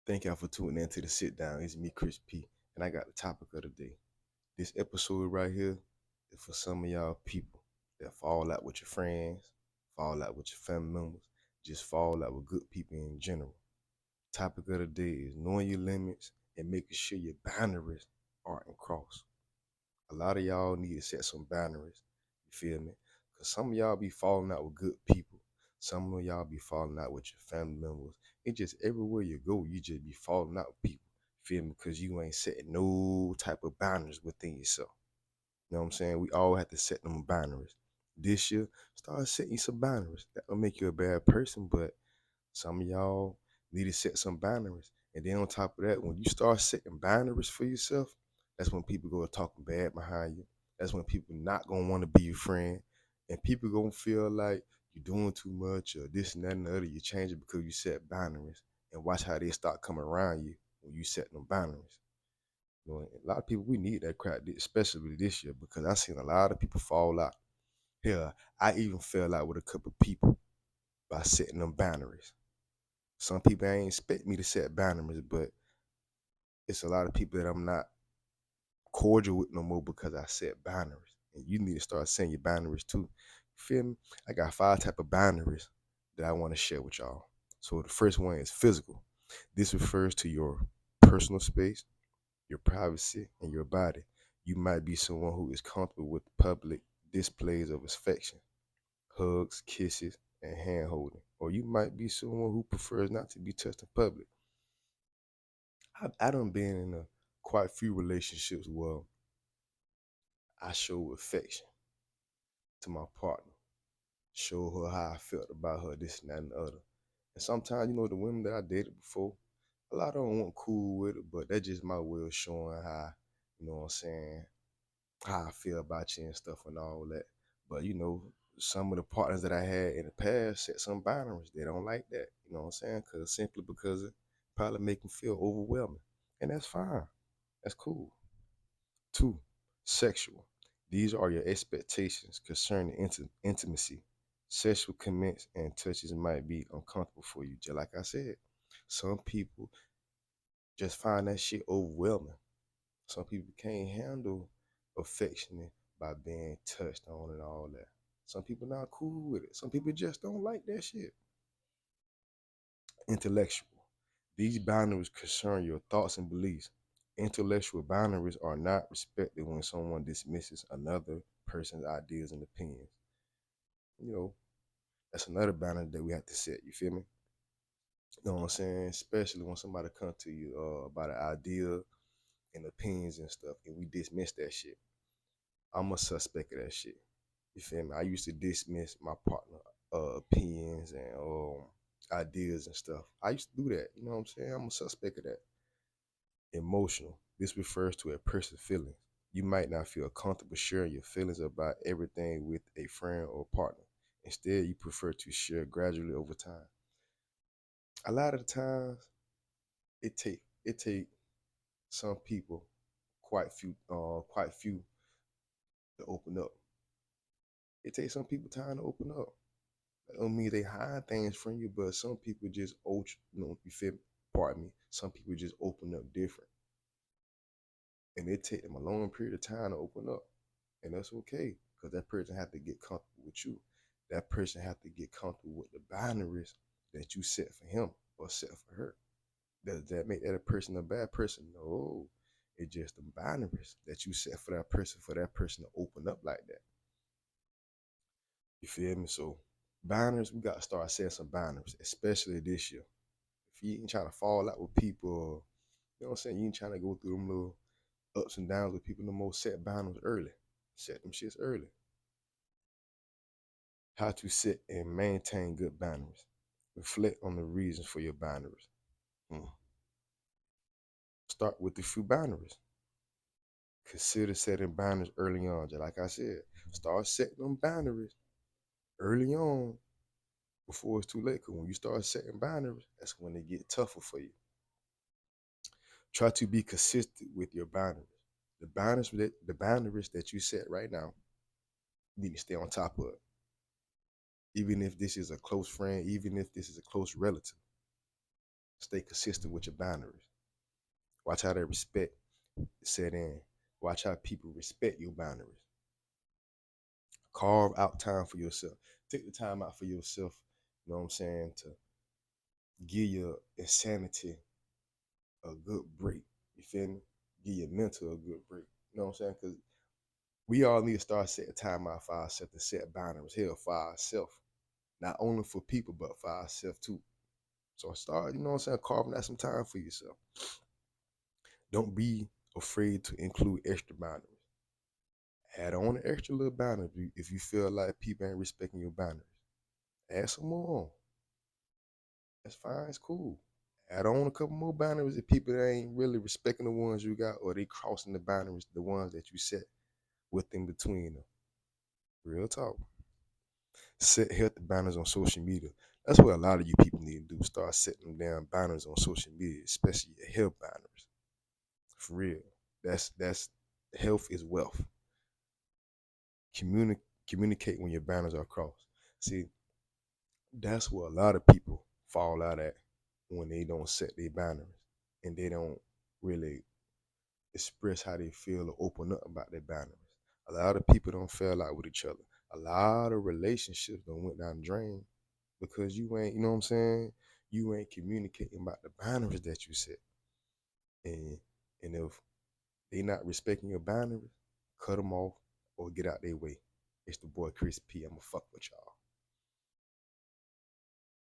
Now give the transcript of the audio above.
Thank y'all for tuning in to the Sit Down. It's me, Chris P, and I got the topic of the day. This episode right here is for some of y'all people that fall out with your friends, fall out with your family members, just fall out with good people in general. Topic of the day is knowing your limits and making sure your boundaries aren't crossed. A lot of y'all need to set some boundaries. You feel me? Because some of y'all be falling out with good people. Some of y'all be falling out with your family members. It just everywhere you go, you just be falling out with people. Feel me? Because you ain't setting no type of boundaries within yourself. You know what I'm saying? We all have to set them boundaries. This year, start setting some boundaries. That don't make you a bad person, but some of y'all need to set some boundaries. And then on top of that, when you start setting boundaries for yourself, that's when people go talking bad behind you. That's when people not gonna want to be your friend. And people gonna feel like you're doing too much or this and that and the other. You change it because you set boundaries. And watch how they start coming around you when you set them boundaries. You know, a lot of people we need that crap, especially this year, because I seen a lot of people fall out. Hell, I even fell out with a couple people by setting them boundaries. Some people ain't expect me to set boundaries, but it's a lot of people that I'm not cordial with no more because I set boundaries. And you need to start setting your boundaries too. Feel me? I got 5 type of boundaries that I want to share with y'all. So the first one is physical. This refers to your personal space, your privacy, and your body. You might be someone who is comfortable with public displays of affection, hugs, kisses, and hand holding. Or you might be someone who prefers not to be touched in public. I done been in quite few relationships where I show affection to my partner, show her how I felt about her, this and that and the other. And sometimes, the women that I dated before, a lot of them weren't cool with it, but that's just my way of showing how, what I'm saying, how I feel about you and stuff and all that. But some of the partners that I had in the past set some boundaries. They don't like that, you know what I'm saying? Simply because it probably make them feel overwhelming. And that's fine. That's cool. Two, sexual. These are your expectations concerning intimacy. Sexual comments and touches might be uncomfortable for you. Just like I said, some people just find that shit overwhelming. Some people can't handle affection by being touched on and all that. Some people not cool with it. Some people just don't like that shit. Intellectual. These boundaries concern your thoughts and beliefs. Intellectual boundaries are not respected when someone dismisses another person's ideas and opinions. You know, that's another boundary that we have to set. You feel me? You know what I'm saying? Especially when somebody come to you about an idea and opinions and stuff, and we dismiss that shit. I'm a suspect of that shit. You feel me? I used to dismiss my partner opinions and ideas and stuff. I used to do that. You know what I'm saying? I'm a suspect of that. Emotional. This refers to a person's feelings. You might not feel comfortable sharing your feelings about everything with a friend or partner. Instead, you prefer to share gradually over time. A lot of the times, it take some people quite few to open up. It takes some people time to open up. That don't mean they hide things from you, but some people just you feel me? Pardon me. Some people just open up different, and it take them a long period of time to open up. And that's okay because that person have to get comfortable with you. That person have to get comfortable with the boundaries that you set for him or set for her. Does that make that a person a bad person? No. It's just the boundaries that you set for that person to open up like that. You feel me? So boundaries, we gotta start setting some boundaries, especially this year. If you ain't trying to fall out with people, you know what I'm saying, you ain't trying to go through them little ups and downs with people no more, set boundaries early. Set them shits early. How to set and maintain good boundaries. Reflect on the reasons for your boundaries. Hmm. Start with a few boundaries. Consider setting boundaries early on. Just like I said, start setting them boundaries early on before it's too late. Because when you start setting boundaries, that's when they get tougher for you. Try to be consistent with your boundaries. The boundaries that you set right now, you need to stay on top of it. Even if this is a close friend, even if this is a close relative. Stay consistent with your boundaries. Watch how that respect set in. Watch how people respect your boundaries. Carve out time for yourself. Take the time out for yourself, you know what I'm saying, to give your insanity a good break. You feel me? Give your mental a good break. You know what I'm saying? Because we all need to start setting time out for ourselves to set boundaries here for ourselves. Not only for people, but for ourselves too. So start, you know what I'm saying, carving out some time for yourself. Don't be afraid to include extra boundaries. Add on an extra little boundary if you feel like people ain't respecting your boundaries. Add some more on. That's fine. It's cool. Add on a couple more boundaries if people ain't really respecting the ones you got, or they crossing the boundaries, the ones that you set within between them. Real talk. Set healthy boundaries on social media. That's what a lot of you people need to do. Start setting them down boundaries on social media, especially your health boundaries. For real. That's health is wealth. Communicate when your boundaries are crossed. See, that's where a lot of people fall out at when they don't set their boundaries and they don't really express how they feel or open up about their boundaries. A lot of people don't feel out with each other. A lot of relationships don't went down the drain because you ain't, you know what I'm saying? You ain't communicating about the boundaries that you set. And if they not respecting your boundaries, cut them off or get out their way. It's the boy Chris P. I'ma fuck with y'all.